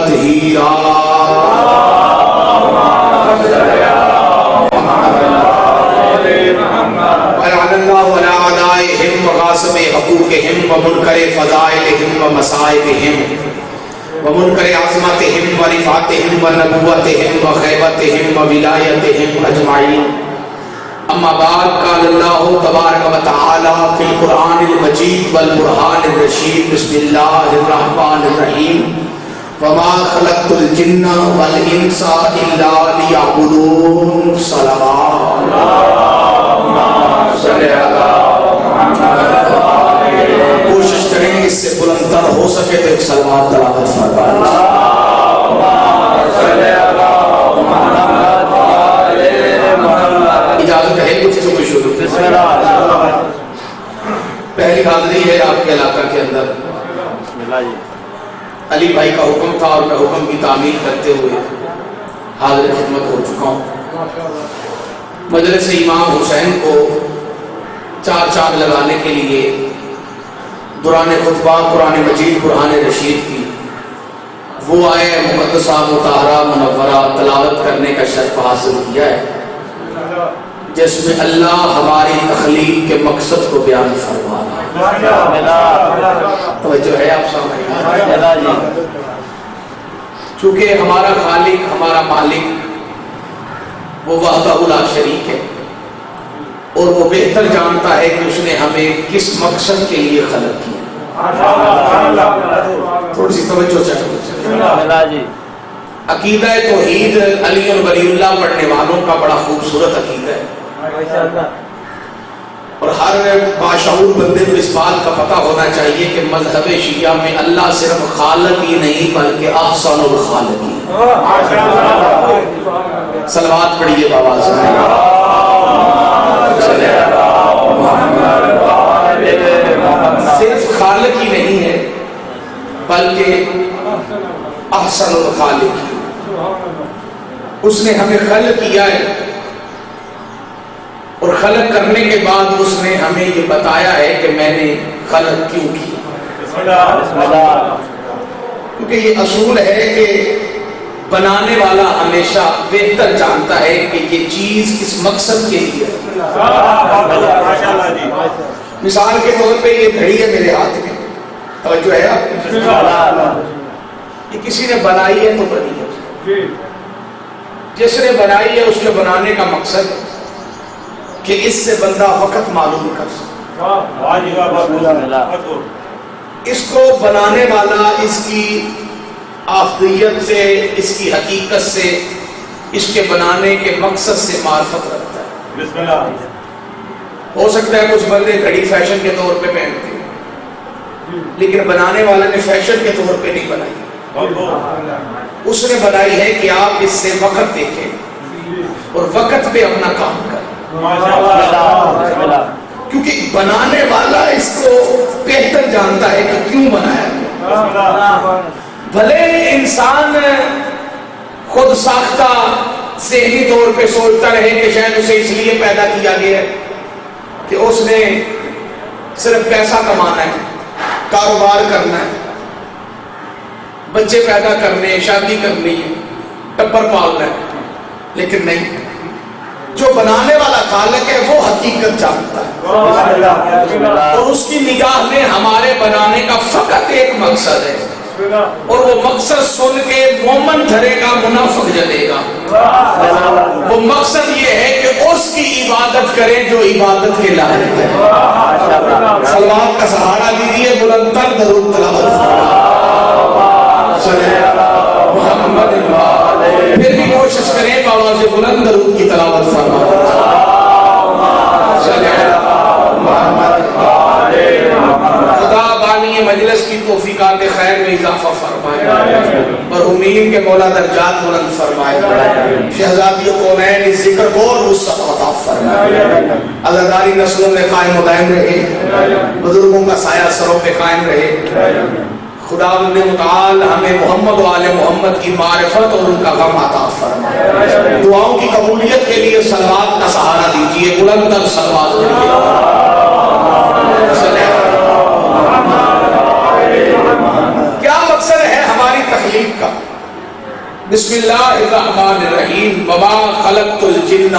تطہیرا وَلَعَنَ اللَّهُ عَلَىٰ أَعْدَائِهِمْ وَغَاصِبِ حُقُوقِهِمْ وَمُنْكَرِ فَضَائِلِهِمْ وَمَصَائِبِهِمْ وَمُنْكَرِ عَظْمَتِهِمْ وَرِفَعَتِهِمْ وَنُبُوَّتِهِمْ وَخَيْبَتِهِمْ وَوِلَایَتِهِمْ أَجْمَعِينَ اما بعد قال اللہ تبارک و تعالی فی القرآن المجید والبرہان الرشید بسم اللہ الرحمن الرحیم وما خلقت الجن والانس الا لیعبدون صلوات اللہم صلی علی محمد کوشش کریں اس سے بلند تر ہو سکے تو ایک صلوات تلاوت فرمائیں اللہم صلی علی محمد اجازت ہے کچھ تو کوئی شروع پہلی حاضری ہے آپ کے علاقہ کے اندر علی بھائی کا حکم تھا اور میں حکم کی تعمیل کرتے ہوئے حاضر خدمت ہو چکا ہوں مجلس امام حسین کو چار چاند لگانے کے لیے دوران خطبہ قرآن مجید برہان رشید کی وہ آئے مقدسہ مطہرہ منورہ تلاوت کرنے کا شرف حاصل کیا ہے جس میں اللہ ہماری تخلیق کے مقصد کو بیان فرما رہا ہے توجہ ہے آپ سامنے چونکہ ہمارا خالق ہمارا مالک وہ وحدہ لا شریک ہے اور وہ بہتر جانتا ہے کہ اس نے ہمیں کس مقصد کے لیے خلق کیا تھوڑی سی توجہ چاہیے عقیدہ توحید علی ولی اللہ پڑھنے والوں کا بڑا خوبصورت عقیدہ ہے اور ہر باشعور بندے کو اس بات کا پتہ ہونا چاہیے کہ مذہب شیعہ میں اللہ صرف خالق ہی نہیں بلکہ احسن الخالق ہی صلوات پڑھیے بابا صرف خالق ہی نہیں ہے بلکہ احسن الخالق ہی اس نے ہمیں خلق کیا ہے اور خلق کرنے کے بعد اس نے ہمیں یہ بتایا ہے کہ میں نے خلق کیوں کی کیونکہ یہ اصول ہے کہ بنانے والا ہمیشہ بہتر جانتا ہے کہ یہ چیز کس مقصد کے لیے مثال کے طور پہ یہ گھڑی ہے میرے ہاتھ میں توجہ ہے آپ یہ کسی نے بنائی ہے تو بنی ہے جس نے بنائی ہے اس کے بنانے کا مقصد کہ اس سے بندہ وقت معلوم کر سکے اس کو بنانے والا اس کی آفدیت سے اس کی حقیقت سے اس کے بنانے کے مقصد سے معرفت رکھتا ہے ہو سکتا ہے کچھ بندے گھڑی فیشن کے طور پہ پہنتے ہیں لیکن بنانے والے نے فیشن کے طور پہ نہیں بنائی اس نے بنائی ہے کہ آپ اس سے وقت دیکھیں اور وقت پہ اپنا کام کریں کیونکہ بنانے والا اس کو بہتر جانتا ہے کہ کیوں بنایا بھلے انسان خود ساختہ ذہنی طور پہ سوچتا رہے کہ شاید اسے اس لیے پیدا کیا گیا ہے کہ اس نے صرف پیسہ کمانا ہے کاروبار کرنا ہے بچے پیدا کرنے شادی کرنی ہے ٹبر پالنا ہے لیکن نہیں جو بنانے والا خالق ہے وہ حقیقت جانتا ہے اور اس کی نگاہ میں ہمارے بنانے کا فقط ایک مقصد ہے اور وہ مقصد سن کے مومن ڈرے گا منافق جلے گا وہ مقصد یہ ہے کہ اس کی عبادت کریں جو عبادت کے لائق ہے صلوات کا سہارا لیجیے بلند تر درود تلاوت محمد پھر بھی کوشش کریں بابا سے بلند درود کی تلاوت فرمائیں خدا بانی مجلس کی توفیقات خیر میں اضافہ فرمائے مرحومین کے مولا درجات بلند فرمائے شہزادی کونین اس ذکر کو اور وسعت عطا فرمائے عزاداری نسلوں میں قائم و دائم رہے بزرگوں کا سایہ سروں پہ قائم رہے خدا متعال ہمیں محمد و آل محمد کی معرفت اور ان کا غم عطا فرمائے دعاؤں کی قبولیت کے لیے صلوات کا سہارا دیجیے بلند تر صلوات کیا مقصد ہے ہماری تخلیق کا بسم اللہ الرحمن الرحیم وما خلقت الجن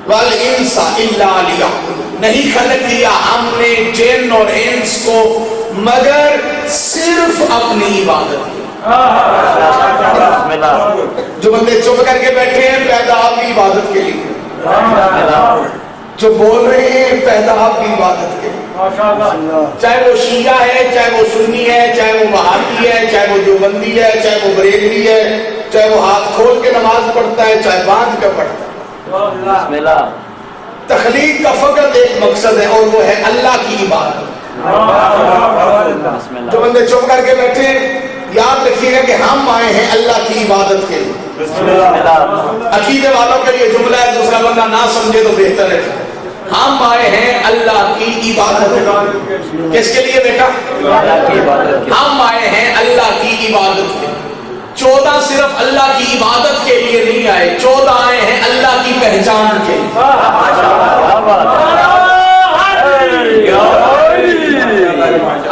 والانس الا لیعبدون، نہیں خلق کیا ہم نے جن اور انس کو مگر صرف اپنی عبادت کی۔ جو بندے چپ کر کے بیٹھے ہیں پیدا آپ کی عبادت کے لیے، جو بول رہے ہیں پیدا آپ کی عبادت کے لیے، چاہے وہ شیعہ ہے، چاہے وہ سنی ہے، چاہے وہ وہابی ہے، چاہے وہ دیوبندی ہے، چاہے وہ بریلوی ہے، چاہے وہ ہاتھ کھول کے نماز پڑھتا ہے، چاہے باندھ کے پڑھتا ہے۔ تخلیق کا فقط ایک مقصد ہے اور وہ ہے اللہ کی عبادت۔ جو بندے چپ کر کے بیٹھے ہیں یاد رکھیے گا کہ ہم آئے ہیں اللہ کی عبادت کے لیے۔ عقیدے والوں کے لیے جملہ ہے، دوسرا بندہ نہ سمجھے تو بہتر ہے۔ ہم آئے ہیں اللہ کی عبادت کے لیے۔ کس کے لیے بیٹا؟ ہم آئے ہیں اللہ کی عبادت کے لیے۔ 14 صرف اللہ کی عبادت کے لیے نہیں آئے، 14 آئے ہیں اللہ کی پہچان کے لیے۔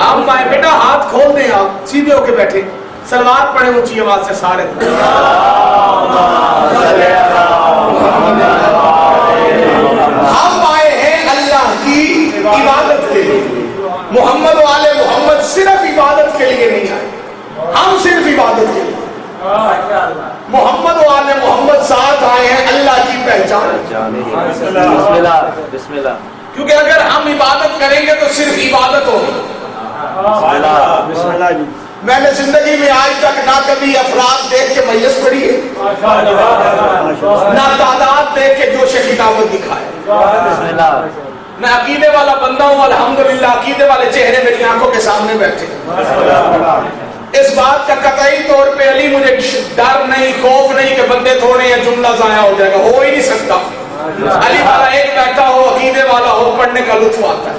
آپ آئے بیٹا ہاتھ کھول دیں، آپ سیدھے ہو کے بیٹھے، سلوات پڑھیں اونچی آواز سے سارے۔ ہم آئے ہیں اللہ کی عبادت کے لیے، محمد و آل محمد صرف عبادت کے لیے نہیں آئے، ہم صرف عبادت کے لیے۔ محمد و آل محمد ساتھ آئے ہیں اللہ کی پہچان۔ بسم اللہ، کیونکہ اگر ہم عبادت کریں گے تو صرف عبادت ہوگی۔ میں نے زندگی میں آج تک نہ کبھی افراد دیکھ کے میت پڑھی ہے، نہ تعداد دیکھ کے جوش خطابت دکھائے، میں عقیدے والا بندہ ہوں الحمدللہ، عقیدے والے چہرے میری آنکھوں کے سامنے بیٹھے۔ اس بات کا قطعی طور پہ علی مجھے ڈر نہیں، خوف نہیں کہ بندے تھوڑے ہیں جملہ ضائع ہو جائے گا، ہو ہی نہیں سکتا۔ علی والا ایک بیٹھا ہو، عقیدے والا ہو، پڑھنے کا لطف آتا ہے۔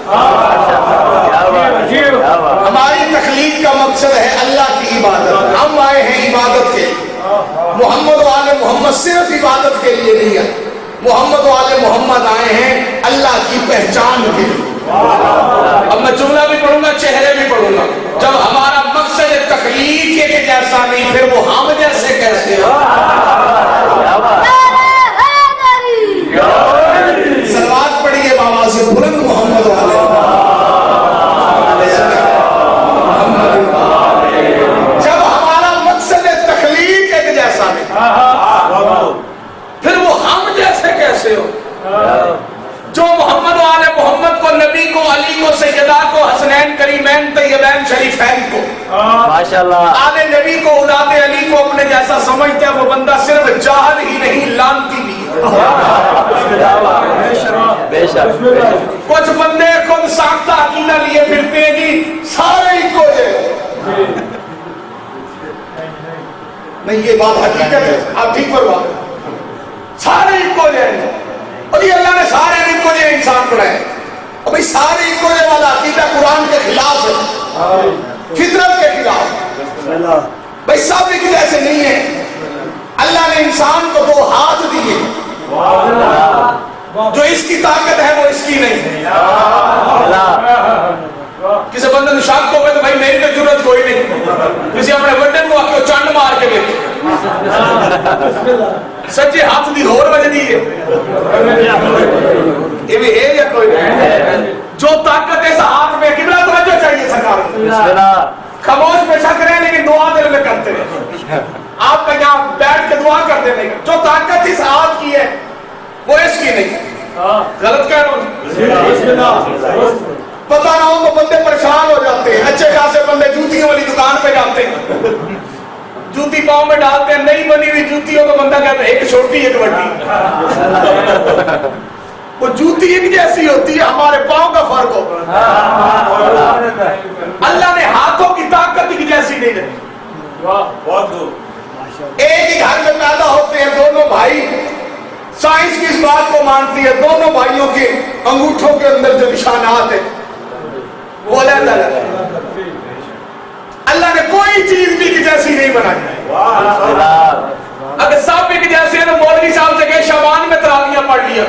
ہماری تخلیق کا مقصد ہے اللہ کی عبادت، ہم آئے ہیں عبادت کے لیے۔ محمد و آل محمد صرف عبادت کے لیے نہیں آئے، محمد و آل محمد آئے ہیں اللہ کی پہچان کے لیے۔ اب میں جملہ بھی پڑھوں گا، چہرے بھی پڑھوں گا۔ جب ہمارا مقصد تخلیق کے جیسا نہیں، پھر وہ ہم جیسے کیسے ہو؟ سلوات پڑھیے بابا سے بلند محمد و آل محمد۔ جب ہمارا مقصد تخلیق ایک جیسا نہیں، پھر وہ ہم جیسے کیسے ہو؟ جو محمد و آل محمد کو، نبی کو، علی کو، سیدہ کو، حسنین کریمین طیبین شریفین کو، ماشاءاللہ آل نبی کو، اولاد علی کو اپنے جیسا سمجھتے ہیں، وہ بندہ صرف جاہل ہی نہیں لانتی بھی ہے۔ کچھ بندے خود ساختہ عقیدہ لیے پھرتے ہیں جی سارے ہی کو ہے، نہیں یہ بات حقیقت ہے، آپ ٹھیک فرما، سارے ہی کو ہے۔ اور یہ اللہ نے سارے ایک کو یہ انسان بنائے، اور بھئی سارے ایک کو یہ والا عقیدہ قرآن کے خلاف ہے، فطرت کے خلاف ہے۔ بھئی سب ایک جیسے نہیں ہے۔ اللہ نے انسان کو 2 ہاتھ دیے، جو اس کی طاقت ہے وہ اس کی نہیں۔ کسی بندے نے شاک کو تو بھائی میری تو ضرورت کوئی نہیں، کسی اپنے بندے کو آکے چانڈ مار کے لے سچے ہاتھ دی اور وجہ دی ہے، یہ بھی ہے یا کوئی نہیں؟ جو طاقت ہے اس ہاتھ میں قبلہ توجہ چاہیے سرکار، خاموش پیشہ کریں لیکن دعا دل میں کرتے رہے۔ آپ کا یہاں بیٹھ کے دعا کرتے نہیں، جو طاقت اس ہاتھ کی ہے وہ اس کی نہیں۔ غلط کہہ رہا ہوں؟ پتہ نہ ہو تو بندے پریشان ہو جاتے ہیں، اچھے خاصے بندے جوتیوں والی دکان پہ جاتے ہیں، جوتی پاؤں میں ڈالتے ہیں، نہیں بنی ہوئی جوتی ہو تو بندہ کہتا ہے ایک چھوٹی ایک بڑی، وہ جوتی ایک جیسی ہوتی ہے، ہمارے پاؤں کا فرق ہوتا ہے۔ اللہ نے ہاتھوں کی طاقت ایک جیسی نہیں رکھی۔ ایک ہی گھر میں پیدا ہوتے ہیں دونوں بھائی، سائنس کی اس بات کو مانتی ہے دونوں بھائیوں کے انگوٹھوں کے اندر جو نشانات ہیں وہ علیحدہ ہے۔ اللہ نے کوئی چیز بھی ایک جیسی نہیں بنائی۔ اگر سب ایک جیسے ہیں تو مولوی صاحب سے کہے شعبان میں تراویح پڑھ لیا،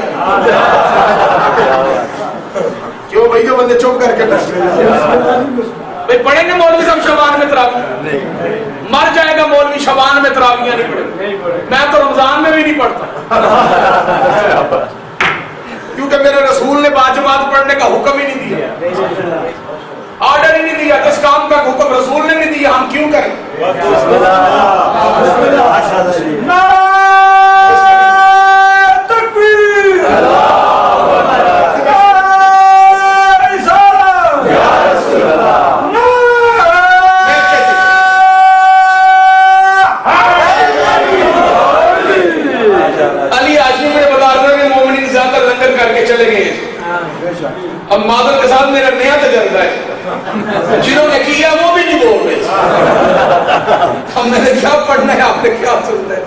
کیوں بھائی جو بندے چپ کر کے بھائی پڑھیں گے مولوی صاحب شعبان میں تراویح، مر جائے گا مولوی شعبان میں تراویح تراویاں نہیں پڑھے، میں تو رمضان میں بھی نہیں پڑھتا کیونکہ میرے رسول نے باجماعت پڑھنے کا حکم ہی نہیں دیا، آرڈر ہی نہیں دیا، جس کام کا حکم رسول نے نہیں دیا ہم کیوں کریں؟ اب معذر کے ساتھ میرا نیا تجربہ ہے، جنہوں نے کیا وہ بھی نہیں بول رہے، ہم نے کیا پڑھنا ہے آپ نے کیا سننا ہے،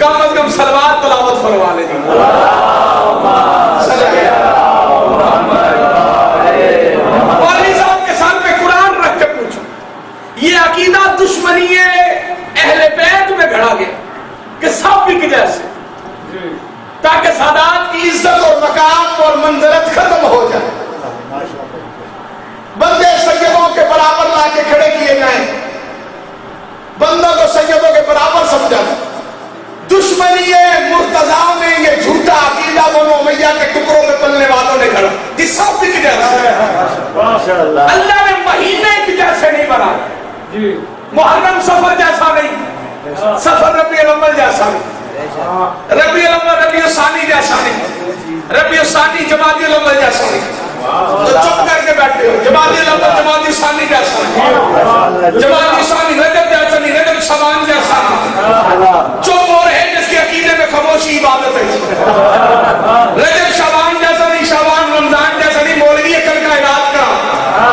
کم از کم صلوات تلاوت فرما لیں۔ مولوی صاحب کے ساتھ میں قرآن رکھ کے پوچھو، یہ عقیدہ دشمنی اہل بیت میں گھڑا گیا کہ سب بک جیسے، تاکہ سادات کی عزت اور مقام اور منزلت ختم ہو جائے، بندے سیدوں کے برابر لا کے کھڑے کیے جائیں، بندوں کو سیدوں کے برابر سمجھا جائے۔ دشمنی مرتضیٰ میں یہ جھوٹا عقیدہ بنو امیہ کے ٹکڑوں میں پلنے والوں نے گھڑا، یہ سب بک جیسے، اللہ نے مہینے کی جیسے نہیں بنا، محرم سفر جیسا نہیں، سفر ربیع الاول جیسا نہیں، ربیع الاول ربیع الثانی جیسا نہیں، ربیع الثانی جمادی الاول جیسا نہیں، تو چپ کر کے بیٹھے ہو، جمادی الاول جمادی الثانی جیسا نہیں، جمادی الثانی رجب جیسا نہیں، رجب شعبان جیسا نہیں، چپ ہو رہے جس کے عقیدے میں خاموشی عبادت ہے، رجب شعبان جیسا نہیں، شعبان رمضان جیسا نہیں، مولوی عقل کا علاج کا،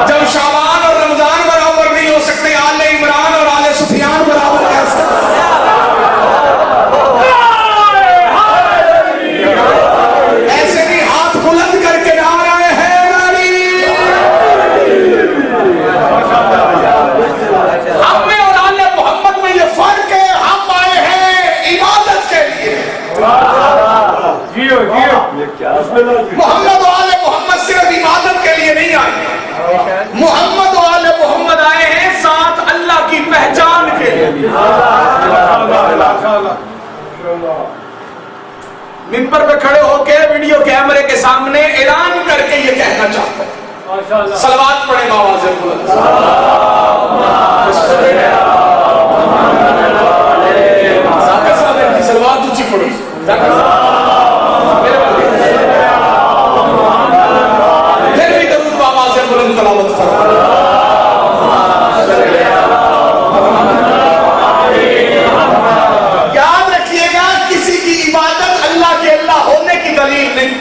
جب شعبان اور رمضان برابر نہیں ہو سکتے آل عمران اور آل سفیان برابر کیسے؟ ایسے نہیں ہاتھ بلند کر کے آ رہے ہیں ہم میں اور آل محمد میں یہ فرق ہے، ہم آئے ہیں عبادت کے لیے، محمد و آل محمد صرف عبادت کے لیے نہیں آئے، محمد و آل محمد آئے ہیں ساتھ اللہ کی پہچان کے لیے۔ ممبر پہ کھڑے ہو کے ویڈیو کیمرے کے سامنے اعلان کر کے یہ کہنا چاہتا ہوں، صلوات پڑھیں آواز بلند، صلوات اونچی پڑھو، پھر بھی درود آواز بلند تلاوت فرمائیں۔ یاد رکھیے گا کسی کی عبادت اللہ کے اللہ ہونے کی دلیل نہیں،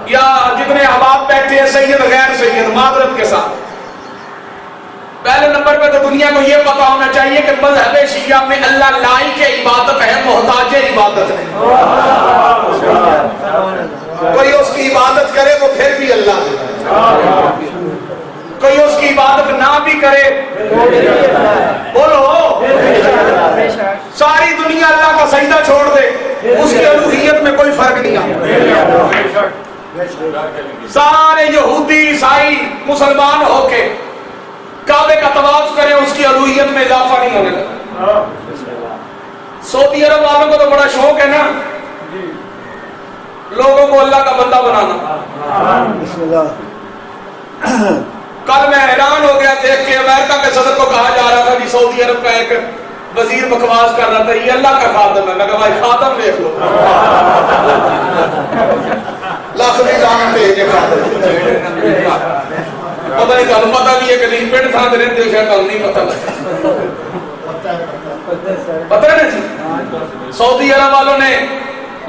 یا جتنے احباب بیٹھے ہیں سید غیر سید معذرت کے ساتھ، پہلے نمبر پہ تو دنیا کو یہ پتا ہونا چاہیے کہ مذہب شیعہ میں اللہ لائق عبادت ہے، محتاج عبادت ہے، کوئی اس کی عبادت کرے وہ پھر بھی اللہ ہے، کوئی اس کی عبادت نہ بھی کرے، بولو ساری دنیا اللہ کا سجدہ چھوڑ دے اس کی الوہیت میں کوئی فرق نہیں آتا، سارے یہودی عیسائی مسلمان ہو کے کعبے کا طواف کریں اس کی الوہیت میں اضافہ نہیں ہونے لگا۔ سعودی عرب والوں کو تو بڑا شوق ہے نا لوگوں کو اللہ کا بندہ بنانا، کل میں حیران ہو گیا دیکھ کے امریکہ کے صدر کو کہا جا رہا تھا کہ سعودی عرب کا ایک وزیر بکواس کر رہا تھا یہ اللہ کا خادم ہے، میں کہا بھائی خادم دیکھ لو، لاکھ بھی جانتے ہیں کہ خادم پتہ نہیں کہا پتہ بھی ہے کہ نہیں پنڈ تھا دے رہے شاید نہیں پتہ پتہ ہے نا جی۔ سعودی عرب والوں نے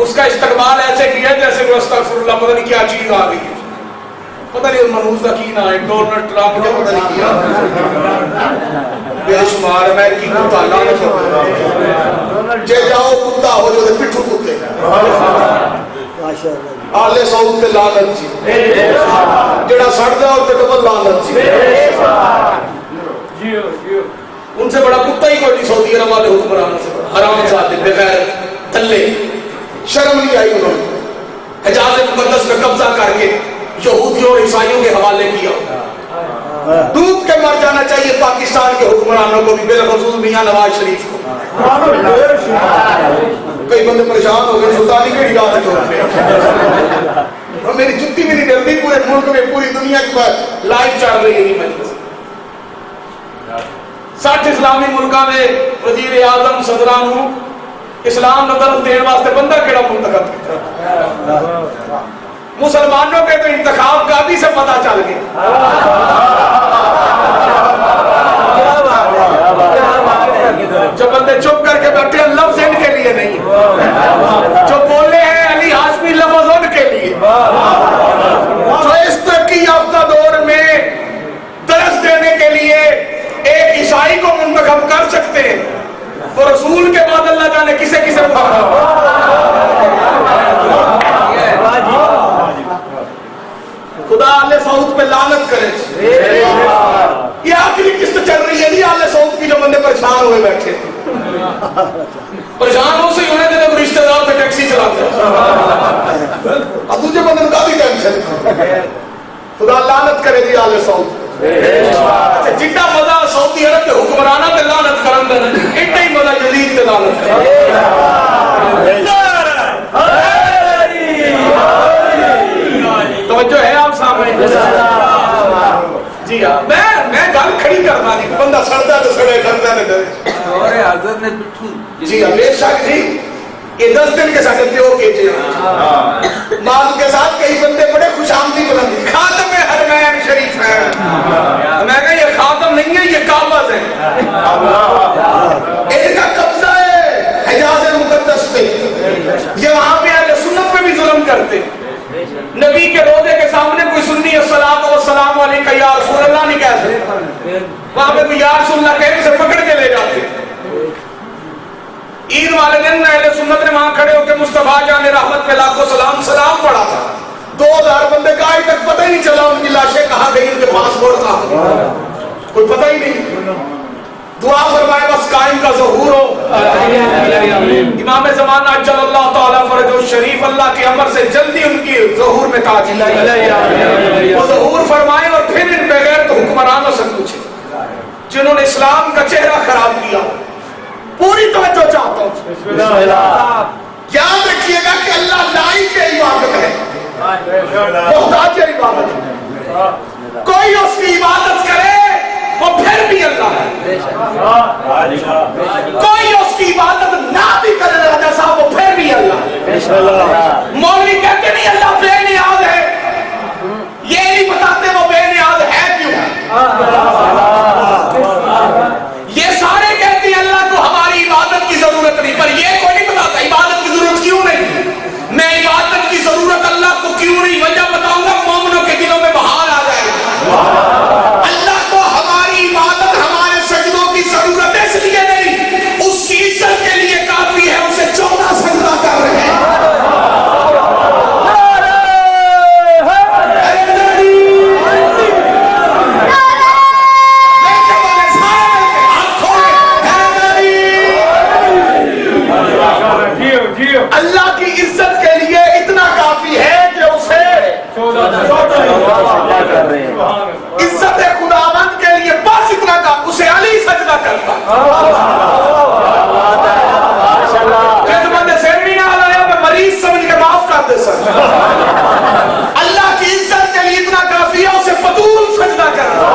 اس کا استقبال ایسے کیا جیسے وہ استغفر اللہ پتہ نہیں کیا چیز آ گئی ہے، پتہ نہیں منوز کا کی نام ہے ڈونلڈ ٹرمپ کا پتہ نہیں کیا بے شمار امریکی کتا لعنت جے جاؤ کتا ہو جو دے پٹھو کتے آلے سعود تے لعنت جی جڑا سڑدا اور تے ڈبل لعنت جی، ان سے بڑا کتا ہی کوئی نہیں سعودی عرب والے حکمران سے، حرام زادے بغیر تلے، شرم نہیں آئی انہوں نے حجاز مقدس میں قبضہ کر کے یہودیوں اور عیسائیوں کے حوالے کیا، ڈوب کے مر جانا چاہیے پاکستان کے کے حکمرانوں کو بھی، بالخصوص میاں نواز شریف کو. کئی بندے پریشان ہو گئے سلطانی کے اجازت اور میری جتی بھی نہیں ڈرتی، پورے ملک میں پوری دنیا کے بعد لائیو چل رہی ہے مجلس. 60 اسلامی ملکوں میں وزیر اعظم صدران اسلام نہ طرف دین واسطے بندہ کیڑا منتخب کیا؟ مسلمانوں کے تو انتخاب کا بھی سے پتہ چل گیا. جو بندے چپ کر کے بیٹھے ہیں لفظ ان کے لیے نہیں، جو بولے ہیں علی ہاشمی لفظ ان کے لیے، جو اس ترقی یافتہ دور میں درس دینے کے لیے ایک عیسائی کو منتخب کر سکتے ہیں، وہ رسول کے بعد اللہ جانے کسے کسے خدا آل سعود پہ لعنت کرے. یہ آخری قسط چل رہی ہے یہ آل سعود کی، جو بندے پریشان ہوئے بیٹھے پریشان ہو سے ہونے دے جب رشتہ دار پہ ٹیکسی چلاتے اب دوسرے بندے کا بھی ٹینشن. خدا لعنت کرے دی آل سعود. جتنا مزہ سعودی عرب کے حکمرانہ پہ لعنت کرن دے اتنا ہی مزہ یزید پہ لعنت کرن. توجہ ہے آپ سامنے؟ جی ہاں میں گل کھڑی کرنا نہیں، بندہ سڑتا تو سڑے ڈرتا نہ ڈرے. جی ہاں بے شک جی. یہ 10 دن کے ساتھ پیو کے جی مال کے ساتھ کئی بندے بڑے خوش آمدی بلندی خاتم حرمین شریف ہے. میں کہا یہ خاتم نہیں ہے یہ قابض ہے. ان کا قبضہ ہے حجاز مقدس پہ. یہ وہاں پہ اہل سنت پہ بھی ظلم کرتے. نبی کے روضے کے سامنے کوئی سنی السلام والسلام علیکہ یا رسول اللہ نہیں کہہ سکتے. وہاں پہ کوئی یا رسول اللہ کہہ اسے پکڑ کے لے جاتے. عید والے دن اہل سنت نے وہاں کھڑے ہو کے مصطفیٰ جان رحمت پہ لاکھوں سلام پڑھا تھا. 2000 بندے کا آج تک پتہ ہی نہیں چلا ان کی لاشیں کہاں گئی، ان کے پاسپورٹ کہاں کوئی پتہ ہی نہیں. دعا فرمائے بس قائم کا ظہور ہو. امام زمانہ اجل اللہ تعالیٰ فرجہ الشریف اللہ کے امر سے جلدی ان کی ظہور میں تاجیل وہ ظہور فرمائے. اور پھر ان بغیر تو حکمرانوں سے پوچھے جنہوں نے اسلام کا چہرہ خراب کیا. پوری توجہ چاہتا ہوں، یاد رکھیے گا کہ اللہ لائق عبادت ہے، محتاج عبادت ہے. کوئی اس کی عبادت کرے وہ پھر بھی اللہ ہے. کوئی اس کی عبادت نہ بھی کرے راجہ صاحب وہ پھر بھی اللہ ہے. مولوی کہتے نہیں اللہ بے نیاز ہے، یہ نہیں بتاتے وہ بے نیاز ہے کیوں. یہ سارے کہتے ہیں اللہ کو ہماری عبادت کی ضرورت نہیں، پر یہ کوئی نہیں بتاتا عبادت کی ضرورت کیوں نہیں. میں عبادت کی ضرورت اللہ کو کیوں نہیں وجہ بتاؤں گا، مومنوں کے دلوں میں بہار آ جائے گا. اللہ کو ہماری عبادت ہمارے سجدوں کی ضرورت اس لیے نہیں، اس کی عزت کے لیے کافی ہے اسے 14 سجدہ کر رہے ہیں. اللہ کی عزت کے لیے اتنا کافی ہے کہ اسے عزت خداوند کے لیے بس اتنا کافی، اسے علی سجدہ کرتا. سیرمی نہ آیا میں مریض سمجھ کے معاف کر دے سر. اللہ کی عزت کے لیے اتنا کافی ہے اسے فضول سجدہ کرتا.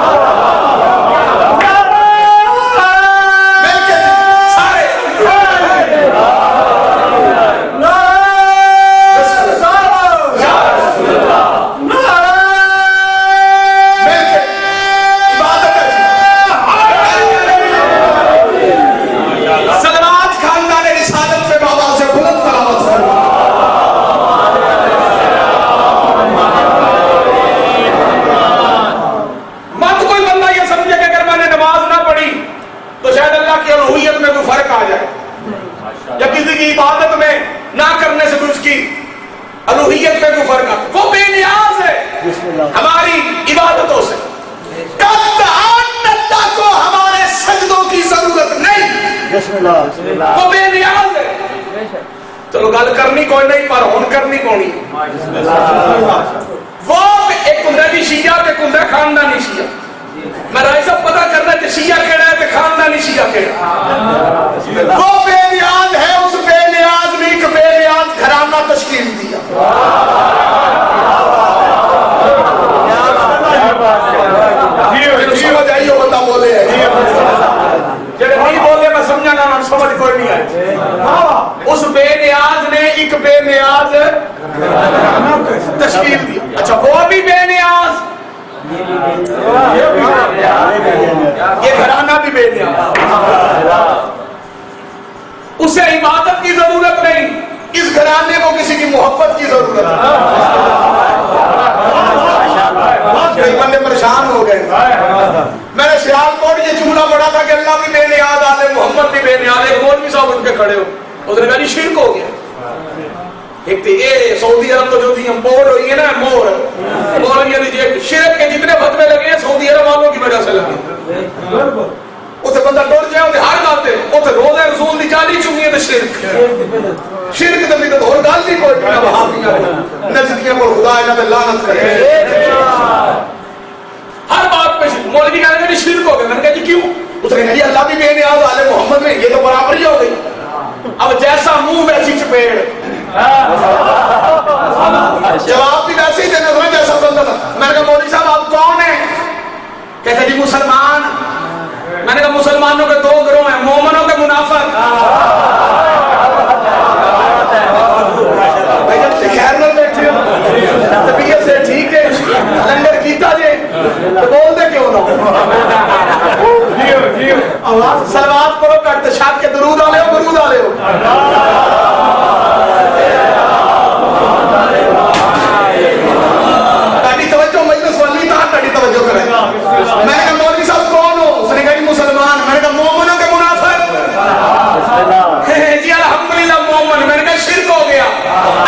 عبادت میں نہ کرنے سے بھی اس کی الوہیت میں کوئی فرق آتا. وہ بے نیاز ہے ہماری عبادتوں سے. اللہ کو ہمارے سجدوں کی ضرورت نہیں، وہ بے نیاز ہے. چلو گل کرنی کوئی نہیں پر ہون کرنی کونی. وہ ایک ہوں بھی شیعہ ایک ہوں خاندانی شیعہ. میں رائے صاحب پتہ کرنا کہ شیعہ کہڑا ہے نیاز تشکیل دیا. اچھا وہ بھی بے نیاز, یہ گھرانہ بھی بے نیاز, اسے عبادت کی ضرورت نہیں, اس گھرانے کو کسی کی محبت کی ضرورت ہے. کئی بندے پریشان ہو گئے. میں نے سیال کوٹ یہ جملہ پڑھا تھا کہ اللہ بھی بے نیاز, آل محمد بھی بے نیاز. ایک مولوی صاحب اٹھ کے کھڑے ہو, اس نے کہا جی شرک ہو گیا. ایک تھی یہ سعودی عرب تو جو تھی مور ہوئی ہے نا, مور شرک کے جتنے فتوے لگے ہیں سعودی عرب والوں کی وجہ سے لگے. اتنے بندہ ڈر جائے, اتنے ہر گاتے اتنے روزہ رسول دی جالی چنگی ہے. تو شرک تو بھی تو اور گل نہیں کوئی نزدیکیاں کو خدا ہے نہ لعنت کرے. ہر بات پہ مولوی کہنے کہ شرک ہو گیا. میں نے کہا جی کیوں؟ اس نے کہا جی اللہ بھی بے نیاز, آل محمد میں, یہ تو برابری ہو گئی. اب جیسا منہ ویسی چپیڑ. جواب بھی ویسے ہی دینا تھا جیسا بندہ تھا. میں نے کہا مولوی صاحب آپ کون ہیں؟ کہتے جی مسلمان. میں نے کہا مسلمانوں کے دو گروہ ہیں, مومنوں کے منافق. خیر نہ بیٹھے ہو طبیعت سے ٹھیک ہے, لنگر کیتا جے تو بول دے کیوں نہ. سلوات پڑھو, کٹ شاد کے درود آلے ہو, درود آلے ہو. تاڑی توجہ مجلس والی تھا, تاڑی توجہ کریں. میں نے کہا مولوی صاحب کون ہو؟ اس نے کہا جی مسلمان. میں نے کہا مومنوں کے منافق. جی الحمدللہ مومن. میں نے کہا شرک ہو گیا.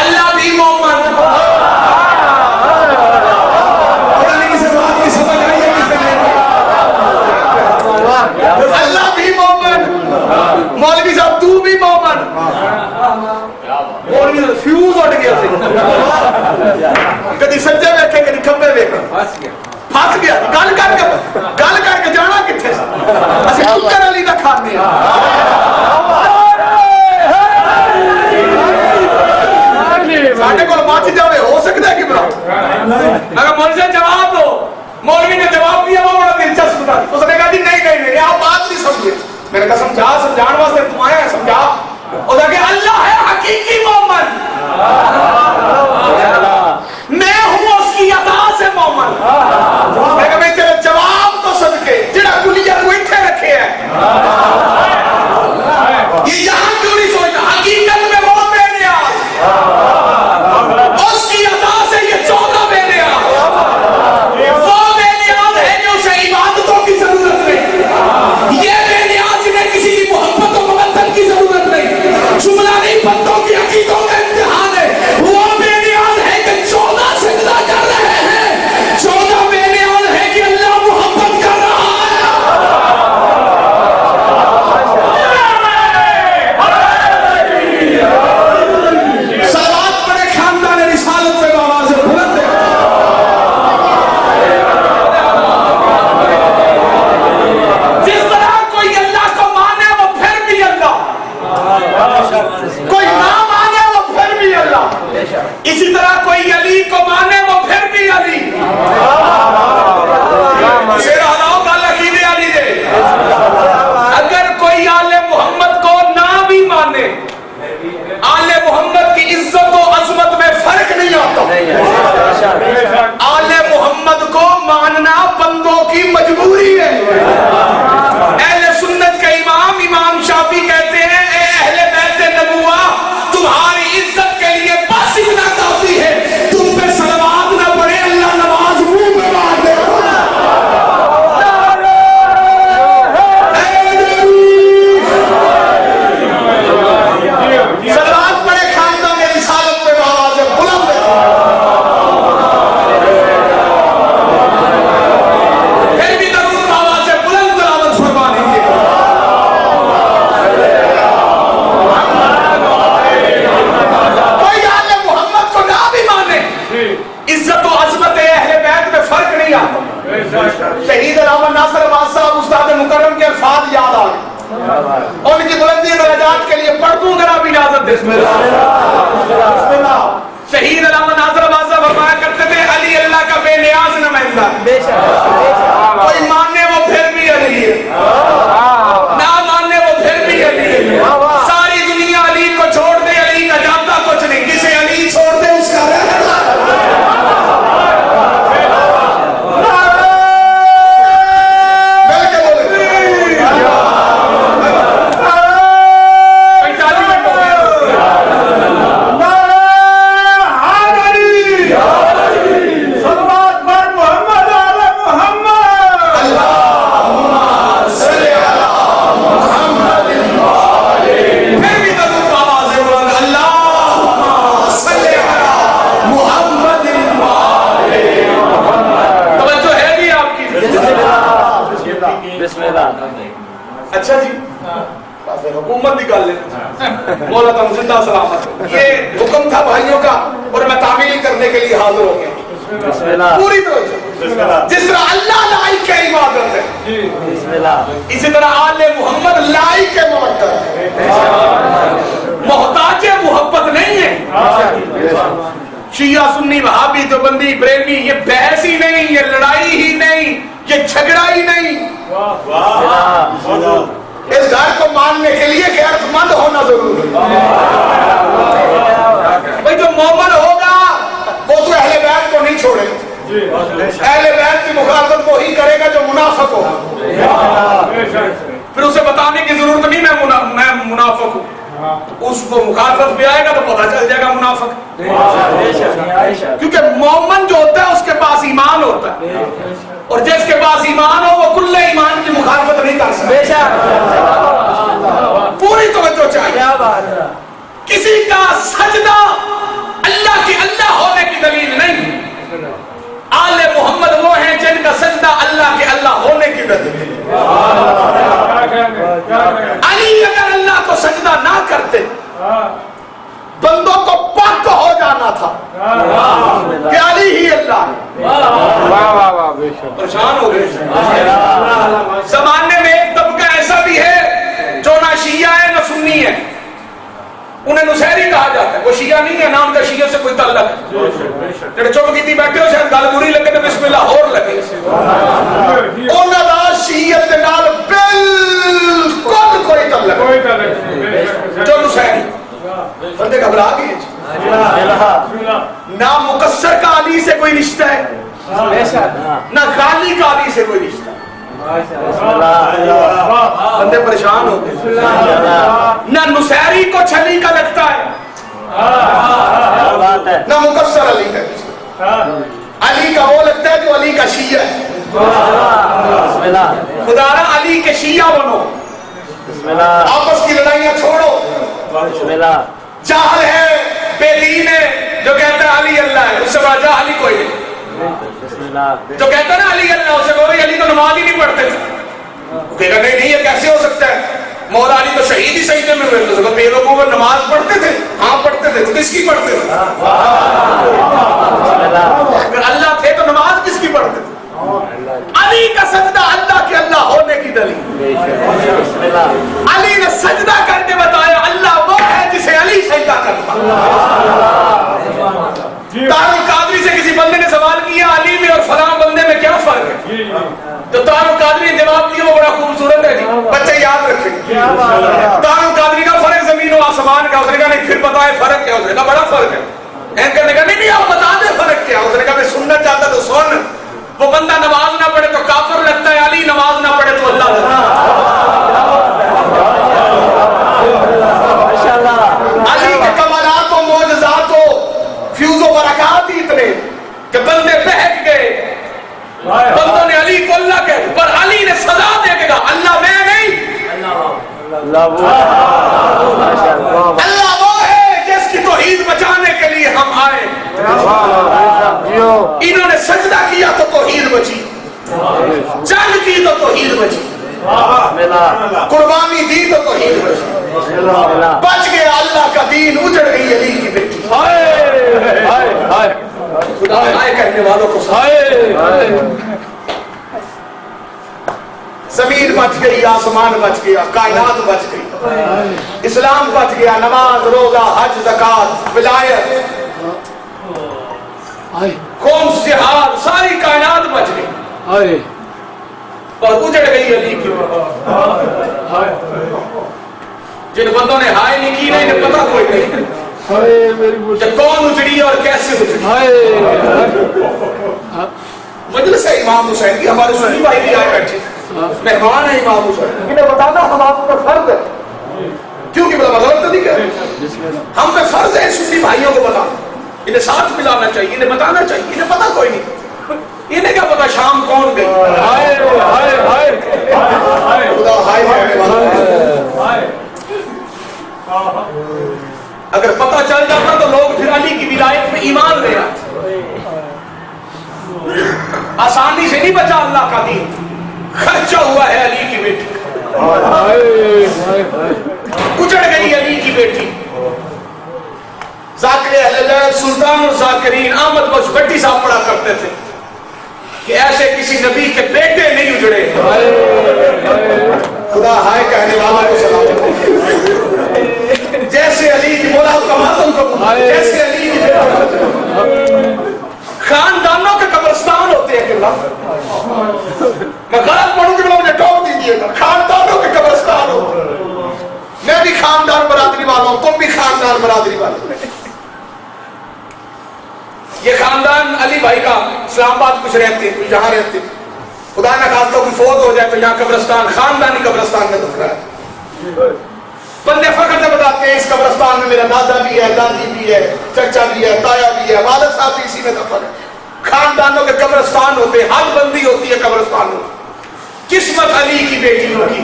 اللہ بھی مومن. اللہ بھی مومن. مولوی صاحب تو بھی مومن. مولوی فیوز اٹھ گیا سی. کدی سجے بیٹھے کدی کھبے بیٹھے. پھس گیا. گل کر کے جانا کتنے سے؟ اسی ککر علی دا کھانے ہیں. ساڈے کول بچ جاوے ہو سکتا ہے کہ بلا. میں کہا مولوی صاحب جواب دو. مولوی نے جواب دیا, وہ بڑا دلچسپ تھا. اس نے کہا جی نہیں آپ بات نہیں سمجھے. میں نے کہا سمجھان واسطے تم آیا ہے, سمجھا. اس نے کہا اللہ ہے حقیقی مومن, میں ہوں اس کی عطا سے مومن. میں کہا میں تیرے جواب تو صدقے جڑا گلیاں کو اتھے رکھے ہیں یہ یہاں کیوں نہیں سوچتا. حقیقت میں وہ بے نیاز, اس کی عطا سے یہ 14 بے نیاز. وہ بے نیاز ہے جو اسے عبادتوں کی ضرورت نہیں. یہ بے نیاز جنہیں کسی کی محبت و مودت کی ضرورت نہیں. جملہ نہیں, بندوں کی عقیدوں کا امتحان ہے. وہ بے نیاز ہے کہ 14 سجدہ کر رہے ہیں. 14 بے نیاز ہے کہ اللہ محبت کر رہا ہے. صلوات پڑھے خاندان رسالت پہ آواز بلند ہے. جس طرح کوئی اللہ کو مانے وہ پھر بھی اللہ, کوئی نہ مانے وہ پھر بھی اللہ, اسی طرح کوئی علی کو مانے وہ پھر بھی علی. اسے رہناؤ گل عقیدے علی دے. اگر کوئی آل محمد کو نہ بھی مانے, آل محمد کی عزت و عظمت میں فرق نہیں آتا. آل محمد کو ماننا بندوں کی مجبوری ہے. اہل سنت کا امام شافعی کہتے ہیں اے اہل بیت نبوہ, تمہاری عزت کے لیے بس اتنا کافی ہے تم پہ صلوات نہ پڑھے, اللہ نماز منہ میں مار دے. صلوات پڑھے خاندان رسالت پہ آواز بلند ہے. پھر بھی درود آواز بلند تلاوت فرما دیجیے. کوئی آل محمد کو نہ بھی مانے, عزت و عظمت اہل بیت میں فرق نہیں آتا. شہید علامہ ناصر عباس صاحب استاد مکرم کے الفاظ یاد آ گئے. ان کی بلندی درجات کے لیے پڑھ دوں ذرا بھی اجازت دے. شہید علامہ ناصر عباس صاحب فرمایا کرتے تھے علی اللہ کا بے نیاز نمائندہ, کوئی ماننے وہ پھر بھی علی ہے, نہ ماننے وہ پھر بھی علی ہے. ساری دنیا علی کو چھوڑ دے, علی کا جانتا کچھ نہیں. کسی اچھا جی حکومت نکال لیں مولا تم زندہ سلامت. یہ حکم تھا بھائیوں کا اور میں تعمیل کرنے کے لیے حاضر ہو گیا پوری طرح. جس طرح اللہ لائق ہے عبادت ہے اسی طرح آل محمد لائق ہے محبت ہے, محتاج محبت نہیں ہے. شیعہ سنی وہابی دیوبندی بریلوی یہ بحث ہی نہیں, یہ لڑائی ہی نہیں, یہ جھگڑا ہی نہیں. اس گھر کو ماننے کے لیے غیرت مند ہونا ضروری ہے. بھائی جو مومن ہوگا وہ تو اہل بیت کو نہیں چھوڑے, اہل بیت کی مخالفت وہی کرے گا جو منافق ہوگا. پھر اسے بتانے کی ضرورت نہیں میں منافق ہوں, اس کو مخالفت بھی آئے گا تو پتہ چل جائے گا منافق. کیونکہ مومن جو ہوتا ہے اس کے پاس ایمان ہوتا ہے, اور جس کے پاس ایمان ہو وہ کل ایمان کی مخالفت نہیں کر سکتا. پوری توجہ چاہیے. کسی کا سجدہ اللہ کی اللہ ہونے کی دلیل نہیں. آل محمد وہ ہیں جن کا سجدہ اللہ کے اللہ ہونے کی دلیل. علی اگر اللہ کو سجدہ نہ کرتے بندوں کو پاک ہو جانا تھا کہ علی ہی اللہ ہے. پریشان ہو گئے. زمانے میں ایک طبقہ ایسا بھی ہے جو نہ شیعہ ہے نہ سنی ہے, انہیں نصیری کہا جاتا ہے. وہ شیعہ نہیں ہے, نام کا شیعہ سے کوئی تعلق ہے. جڑے چپ کیتی بیٹھے ہو شاید گل بری لگے تو بسم اللہ ہور لگے. انہاں دا شیعت دے نال بالکل کوئی تعلق نہیں. جو نصیری بندے گھبرا گئے. نہ مقصر کا علی سے کوئی رشتہ ہے, نہ غالی کا علی سے کوئی رشتہ ہے. بندے پریشان ہو گئے. نہ نصیری کو چھلی کا لگتا ہے, نہ مقصر علی کا. علی کا وہ لگتا ہے جو علی کا شیعہ ہے. خدا را علی کے شیعہ بنو, آپس کی لڑائیاں چھوڑو. جاہل ہے, بے دین ہے, جو کہتا ہے علی اللہ ہے, اس سے بڑا جاہل ہی کوئی نہیں. جو کہتا ہے نا علی اللہ, اسے بولے علی تو نماز ہی نہیں پڑھتے تھے. وہ کہے گا نہیں یہ کیسے ہو سکتا ہے, مولا علی تو شہید ہی سجدے میں ہوئے تھے. بے لوگوں کو نماز پڑھتے تھے, ہاں پڑھتے تھے, تو کس کی پڑھتے تھے؟ اگر اللہ تھے تو نماز کس کی پڑھتے تھے؟ علی کا سجدہ اللہ کے اللہ ہونے کی دلیل. علی نے سجدہ کر کے بتایا اللہ وہ ہے جسے علی سجدہ کرتا. دارالقادری سے کسی بندے نے سوال کیا علی میں اور فلاں بندے میں کیا فرق ہے, تو دارالقادری نے جواب دیا وہ بڑا خوبصورت ہے جی, بچے یاد رکھیں. دارالقادری کا فرق زمین و آسمان کا. اس نے کہا نہیں پھر بتائے فرق کیا. اس نے کہا بڑا فرق ہے. اینکر نے کہا نہیں آپ بتا دیں فرق کیا. اس نے کہا میں سننا چاہتا تو سن. وہ بندہ نماز نہ پڑھے تو کافر لگتا ہے, علی نماز نہ پڑھے تو اللہ لگتا ہے. علی کے کمالات و معجزات و فیوز و برکات ہی اتنے کہ بندے بہک گئے. بندوں نے علی کو اللہ کہہ, پر علی نے سزا دے کے کہا اللہ میں نہیں, اللہ وہ ہے جس کی توحید بچانے کے لیے ہم آئے. انہوں نے سجدہ کیا تو توحید بچی, جنگ کی تو توحید بچی, قربانی دی تو توحید بچی. بچ گیا اللہ کا دین, اجڑ گئی علی کی بیٹی. خدا آئے کہنے والوں کو زمین بچ گئی, آسمان بچ گیا, کائنات بچ گئی, اسلام بچ گیا, نماز روزہ حج زکات ولایت خمس جہاد ساری کائنات بچ گئی اور اجڑ گئی علی کی. جن بندوں نے ہائے نہیں کی انہیں پتہ کوئی نہیں کہ کون اجڑی اور کیسے اجڑی. مجلس ہے امام حسین کی, ہمارے سنی بھائی بھی آئے بیٹھے مہمان ہے امام حسین, انہیں بتانا ہم آپ پر فرض ہے. کیونکہ بلا مغلط تو نہیں کہتے, ہم پہ فرض ہے سنی بھائیوں کو بتانا, انہیں ساتھ ملانا چاہیے, انہیں بتانا چاہیے. انہیں پتا کوئی نہیں, انہیں کیا پتا شام کون گئی. خدا ہائے ہائے. اگر پتا چل جاتا تو لوگ پھر علی کی ولایت میں ایمان لے آتے. آسانی سے نہیں بچا اللہ کا دین, خرچہ ہوا ہے علی کی بیٹی. اجڑ گئی علی کی بیٹی. ذاکر اہل بیت سلطان الذاکرین احمد بخش بھٹی صاحب پڑھا کرتے تھے کہ ایسے کسی نبی کے بیٹے نہیں اجڑے. خدا ہائے کہنے والا کو سلام. جیسے علی کی مولا کا ماتم کو جیسے علی کی بیٹی. خاندانوں کے قبرستان ہوتے ہیں کہ میں غلط پڑھوں کہ مجھے ٹوک دیجیے گا. خاندانوں کے قبرستان ہوتے ہیں. میں بھی خاندان برادری والا ہوں, تم بھی خاندان برادری والے. یہ خاندان علی بھائی کا اسلام آباد کچھ رہتے ہیں, یہاں رہتے ہیں. خدا نہ خواستہ کوئی فوت ہو جائے تو یہاں قبرستان خاندانی قبرستان میں دفن ہے. بندے فخر سے بتاتے ہیں اس قبرستان میں میرا دادا بھی ہے, دادی بھی ہے, چچا بھی ہے, تایا بھی ہے, والد صاحب بھی اسی میں دفن ہے. خاندانوں کے قبرستان ہوتے ہیں, حد بندی ہوتی ہے قبرستانوں. قسمت علی کی بیٹیوں کی.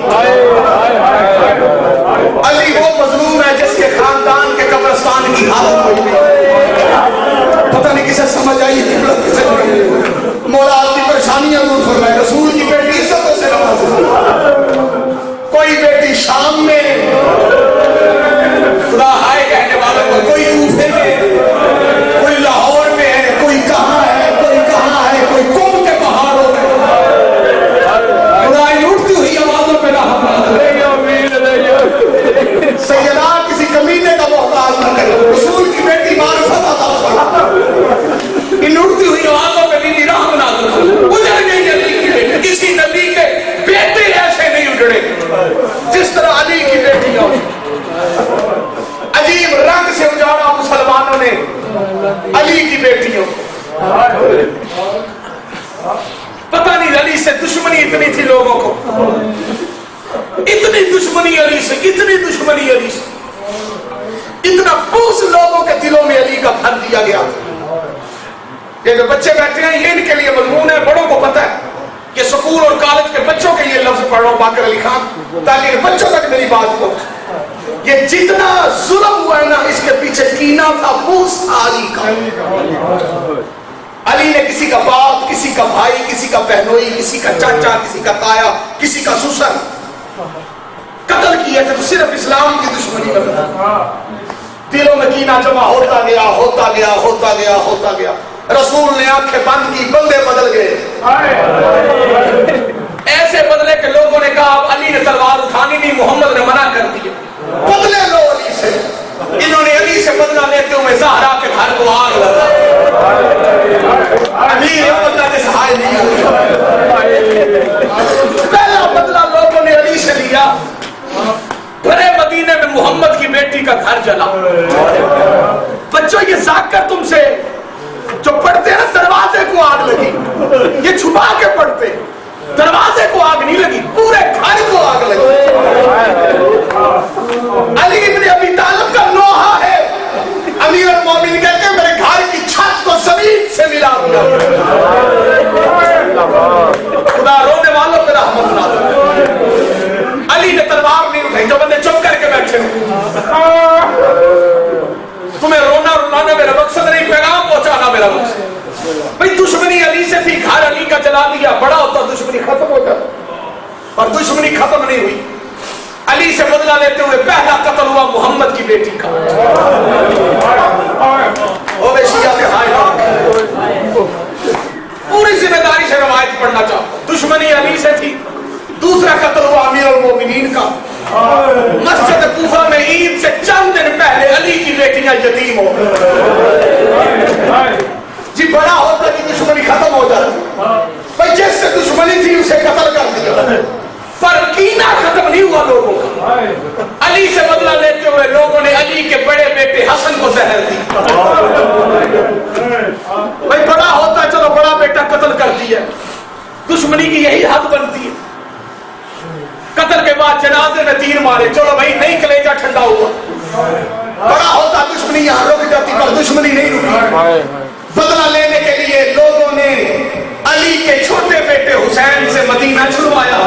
علی وہ مظلوم ہے جس کے خاندان کے قبرستان کی حالت ہوئی ہے. پتہ نہیں کسے سمجھ آئی ہے. مولا آپ کی پریشانیاں دور فرمائے. رسول کی بیٹی عزت سے نوازے. کوئی بیٹی شام میں, خدا ہائے کہنے والوں کو, کوئی کوفے میں, کوئی لاہور میں ہے, کوئی کہاں ہے, کوئی کہاں ہے, کوئی قوم کے پہاڑوں میں. خدا اٹھتی ہوئی آوازوں پہ رحم سیدہ کسی کمینے کا محتاج نہ کرے. رسول کی بیٹی معرفت عطا فرما. ان اٹھتی ہوئی آوازوں پہ بھی رحم نہ کرے. اجڑ گئی علی کی بیٹی. کسی نبی کے بیٹے ایسے نہیں اجڑے جس طرح علی کی بیٹی ہو. عجیب رنگ سے اجاڑا مسلمانوں نے علی کی بیٹیوں. پتہ نہیں علی سے دشمنی اتنی تھی لوگوں کو, اتنی دشمنی علی سے, اتنی دشمنی علی سے, اتنا بغض لوگوں کے دلوں میں علی کا بھر دیا گیا. یہ جو بچے بیٹھے ہیں یہ ان کے لیے مضمون ہے. بڑوں کو پتہ ہے کہ سکول اور کالج کے بچوں کے یہ لفظ پڑھ رہا ہوں باقر علی خان, تاکہ بچوں تک میری بات کو. یہ جتنا ظلم ہوا ہے نا, اس کے پیچھے کینہ تھا, بغض تھا علی کا. علی نے کسی کا باپ, کسی کا بھائی, کسی کا بہنوئی, کسی کا چاچا, کسی کا تایا, کسی کا سسر قتل کیا تھا. صرف اسلام کی دشمنی میں دلوں میں کینہ جمع ہوتا گیا, ہوتا گیا, ہوتا گیا, ہوتا گیا. رسول نے آنکھیں بند کی, بندے بدل گئے. ایسے بدلے کہ لوگوں نے کہا اب علی نے تلوار اٹھانی نہیں, محمد نے منع کر دیا. بدلے لو علی سے. انہوں نے علی سے بدلہ لیتے ہوئے زہرا کے گھر کو آگ لگا. امیر بدلہ کے سہائے نہیں. پہلا بدلہ لوگوں نے علی سے لیا. بھرے مدینے میں محمد کی بیٹی کا گھر جلا. بچوں یہ ذاکر تم سے جو پڑھتے ہیں دروازے کو آگ لگی, یہ چھپا کے پڑھتے, دروازے کو آگ نہیں لگی, پورے گھر کو آگ لگی. علی ابن ابی طالب کا نوحہ ہے. امیر المومنین کہتے ہیں میرے گھر کی چھت کو زمین سے ملا دیا. خدا رونے والوں پہ رحمت نہ دے. علی نے تلوار نہیں اٹھائی. جو بندے چپ کر کے بیٹھے تمہیں رونا رلانا میرا مقصد نہیں, پیغام پہنچانا میرا مقصد. بھئی دشمنی علی سے تھی, گھر علی کا جلا دیا. بڑا ہوتا دشمنی ختم ہو جاتا, اور دشمنی ختم نہیں ہوئی. علی سے بدلہ لیتے ہوئے پہلا قتل ہوا محمد کی بیٹی کا. پوری ذمہ داری سے روایت پڑھنا چاہتا. دشمنی علی سے تھی. دوسرا قتل ہوا امیر المومنین کا. مسجد کوفہ میں عید سے چند دن پہلے علی کی بیٹیاں یتیم ہو جی. بڑا ہوتا کہ دشمنی ختم ہو جاتی. جس سے دشمنی تھی اسے قتل کر دیا, پر کینہ ختم نہیں ہوا لوگوں کا. علی سے بدلہ لیتے ہوئے لوگوں نے علی کے بڑے بیٹے حسن کو زہر دی. بھائی بڑا ہوتا چلو بڑا بیٹا قتل کر دیا. دشمنی کی یہی حد بنتی ہے. قتل کے بعد جنازے میں تیر مارے, چلو بھائی نہیں کلیجہ ٹھنڈا ہوا. بڑا ہوتا دشمنی یہاں رک جاتی, پر دشمنی نہیں رکی. بدلہ لینے کے لیے لوگوں نے علی کے چھوٹے بیٹے حسین سے مدینہ چھڑوایا.